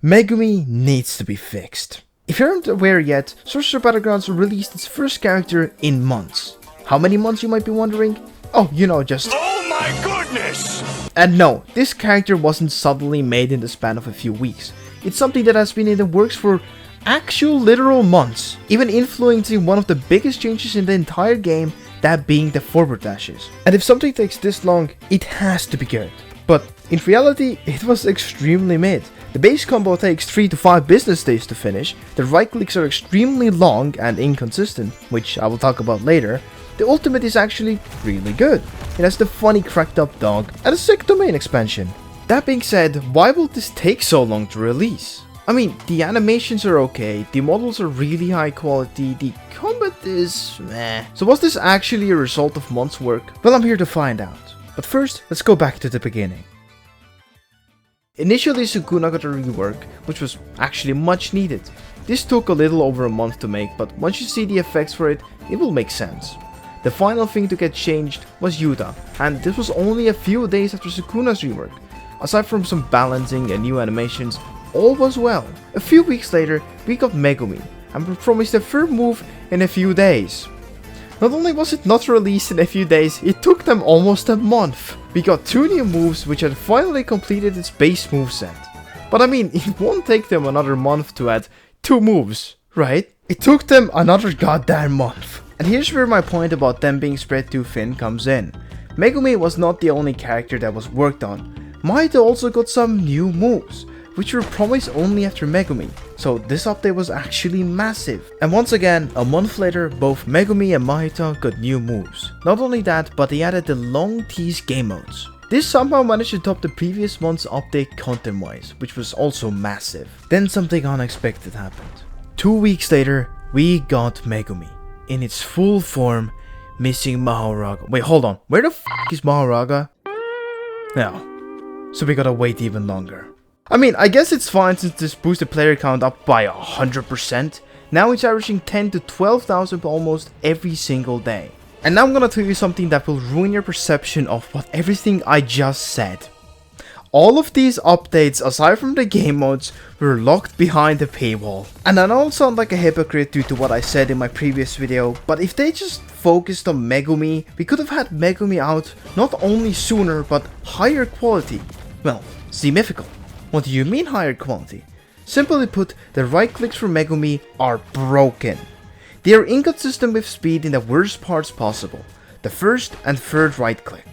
Megumi needs to be fixed. If you aren't aware yet, Sorcerer Battlegrounds released its first character in months. How many months, you might be wondering? Oh, just... Oh my goodness! And no, this character wasn't suddenly made in the span of a few weeks. It's something that has been in the works for actual literal months, even influencing one of the biggest changes in the entire game, that being the forward dashes. And if something takes this long, it has to be good. But in reality, it was extremely mid. The base combo takes 3 to 5 business days to finish, the right clicks are extremely long and inconsistent, which I will talk about later. The ultimate is actually really good. It has the funny cracked up dog and a sick domain expansion. That being said, why will this take so long to release? I mean, the animations are okay, the models are really high quality, the combat is meh. So was this actually a result of months' work? Well, I'm here to find out. But first, let's go back to the beginning. Initially, Sukuna got a rework, which was actually much needed. This took a little over a month to make, but once you see the effects for it, it will make sense. The final thing to get changed was Yuta, and this was only a few days after Sukuna's rework. Aside from some balancing and new animations, all was well. A few weeks later, we got Megumi, and were promised a third move in a few days. Not only was it not released in a few days, it took them almost a month. We got 2 new moves which had finally completed its base moveset. But I mean, it won't take them another month to add 2 moves, right? It took them another goddamn month. And here's where my point about them being spread too thin comes in. Megumi was not the only character that was worked on. Mahito also got some new moves, which were promised only after Megumi, so this update was actually massive. And once again, a month later, both Megumi and Mahito got new moves. Not only that, but they added the long teased game modes. This somehow managed to top the previous month's update content wise, which was also massive. Then something unexpected happened. 2 weeks later, we got Megumi. In its full form, missing Mahoraga. Wait, hold on, where the f is Mahoraga? No, so we gotta wait even longer. I mean, I guess it's fine since this boosted player count up by 100%. Now it's averaging 10 to 12,000 almost every single day. And now I'm gonna tell you something that will ruin your perception of what everything I just said. All of these updates, aside from the game modes, were locked behind the paywall. And I know I sound like a hypocrite due to what I said in my previous video, but if they just focused on Megumi, we could have had Megumi out not only sooner but higher quality. Well, significant. What do you mean higher quality? Simply put, the right clicks for Megumi are broken. They are inconsistent with speed in the worst parts possible. The first and third right click.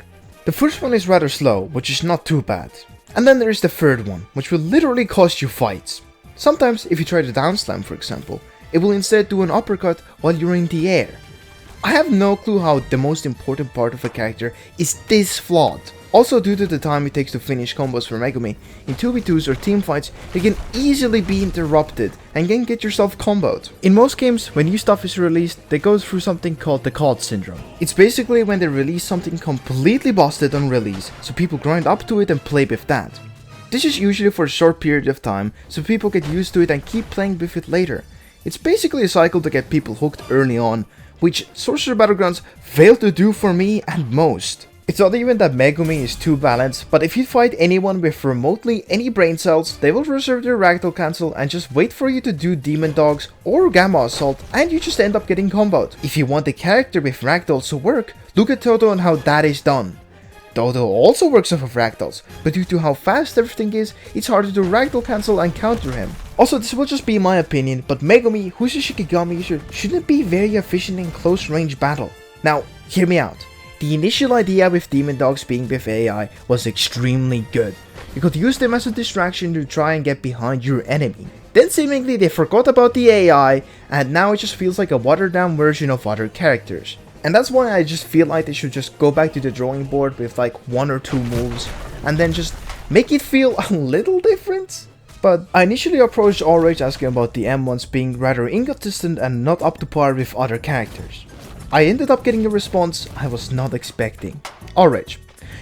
The first one is rather slow, which is not too bad. And then there is the third one, which will literally cost you fights. Sometimes, if you try to down slam for example, it will instead do an uppercut while you're in the air. I have no clue how the most important part of a character is this flawed. Also, due to the time it takes to finish combos for Megumi, in 2v2s or teamfights, they can easily be interrupted and can get yourself comboed. In most games, when new stuff is released, they go through something called the COD syndrome. It's basically when they release something completely busted on release, so people grind up to it and play with that. This is usually for a short period of time, so people get used to it and keep playing with it later. It's basically a cycle to get people hooked early on, which Sorcerer Battlegrounds failed to do for me and most. It's not even that Megumi is too balanced, but if you fight anyone with remotely any brain cells, they will reserve their ragdoll cancel and just wait for you to do demon dogs or gamma assault, and you just end up getting comboed. If you want the character with ragdolls to work, look at Toto and how that is done. Toto also works off of ragdolls, but due to how fast everything is, it's harder to ragdoll cancel and counter him. Also, this will just be my opinion, but Megumi, who's a Shikigami user, shouldn't be very efficient in close range battle. Now, hear me out. The initial idea with demon dogs being with AI was extremely good. You could use them as a distraction to try and get behind your enemy. Then seemingly they forgot about the AI, and now it just feels like a watered down version of other characters. And that's why I just feel like they should just go back to the drawing board with like 1 or 2 moves, and then just make it feel a little different. But I initially approached Allrage asking about the M1s being rather inconsistent and not up to par with other characters. I ended up getting a response I was not expecting. Allrage.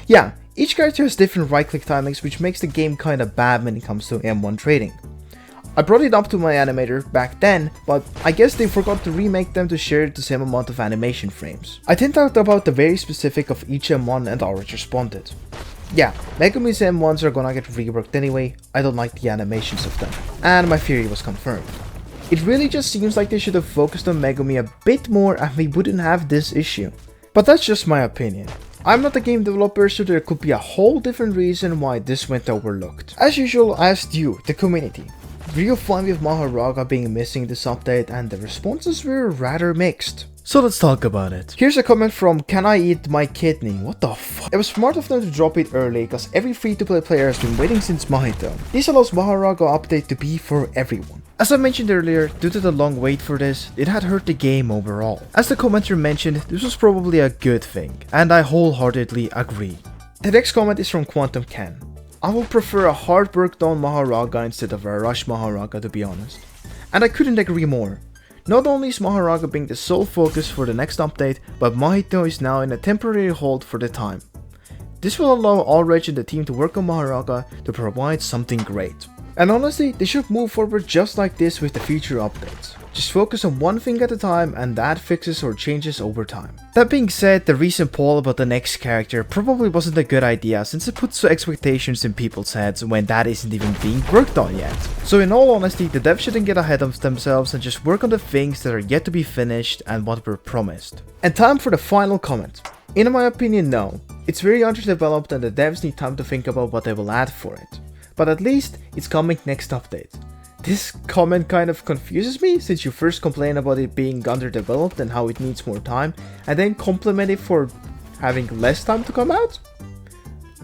Yeah, each character has different right click timings, which makes the game kinda bad when it comes to M1 trading. I brought it up to my animator back then, but I guess they forgot to remake them to share the same amount of animation frames. I then talked about the very specific of each M1 and Allrage responded. Yeah, Megumi's M1s are gonna get reworked anyway. I don't like the animations of them. And my theory was confirmed. It really just seems like they should have focused on Megumi a bit more and we wouldn't have this issue. But that's just my opinion. I'm not a game developer, so there could be a whole different reason why this went overlooked. As usual, I asked you, the community, were you fine with Maharaga being missing this update, and the responses were rather mixed. So let's talk about it. Here's a comment from Can I Eat My Kidney? What the fuck? It was smart of them to drop it early, cause every free-to-play player has been waiting since Mahito. This allows Maharaga update to be for everyone. As I mentioned earlier, due to the long wait for this, it had hurt the game overall. As the commenter mentioned, this was probably a good thing, and I wholeheartedly agree. The next comment is from Quantum Ken. I would prefer a hard worked on Maharaga instead of a rush Maharaga, to be honest. And I couldn't agree more. Not only is Maharaga being the sole focus for the next update, but Mahito is now in a temporary hold for the time. This will allow Ulrich and the team to work on Maharaga to provide something great. And honestly, they should move forward just like this with the future updates. Just focus on one thing at a time and that fixes or changes over time. That being said, the recent poll about the next character probably wasn't a good idea since it puts expectations in people's heads when that isn't even being worked on yet. So in all honesty, the devs shouldn't get ahead of themselves and just work on the things that are yet to be finished and what were promised. And time for the final comment. In my opinion, no. It's very underdeveloped and the devs need time to think about what they will add for it. But at least it's coming next update. This comment kind of confuses me since you first complain about it being underdeveloped and how it needs more time, and then compliment it for having less time to come out?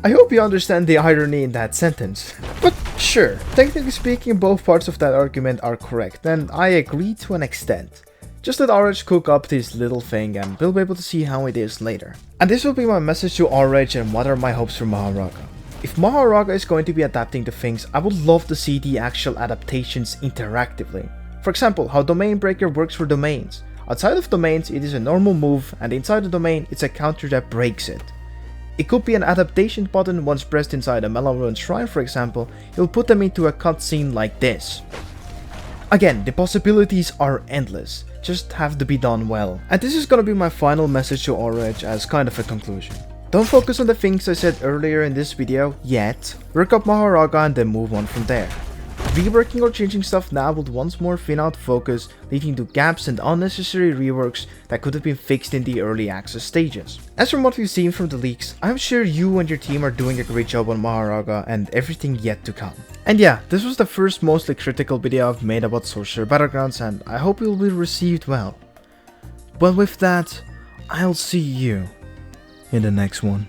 I hope you understand the irony in that sentence. But sure, technically speaking both parts of that argument are correct, and I agree to an extent. Just let Ulrich cook up this little thing and we'll be able to see how it is later. And this will be my message to Ulrich and what are my hopes for Maharaga. If Maharaga is going to be adapting to things, I would love to see the actual adaptations interactively. For example, how Domain Breaker works for domains. Outside of domains, it is a normal move, and inside the domain, it's a counter that breaks it. It could be an adaptation button once pressed inside a Mellow Shrine, for example, it will put them into a cutscene like this. Again, the possibilities are endless, just have to be done well. And this is gonna be my final message to Ulrich as kind of a conclusion. Don't focus on the things I said earlier in this video yet, work up Maharaga and then move on from there. Reworking or changing stuff now would once more thin out focus, leading to gaps and unnecessary reworks that could have been fixed in the early access stages. As from what we've seen from the leaks, I'm sure you and your team are doing a great job on Maharaga and everything yet to come. And yeah, this was the first mostly critical video I've made about Sorcerer Battlegrounds and I hope it will be received well. But with that, I'll see you in the next one.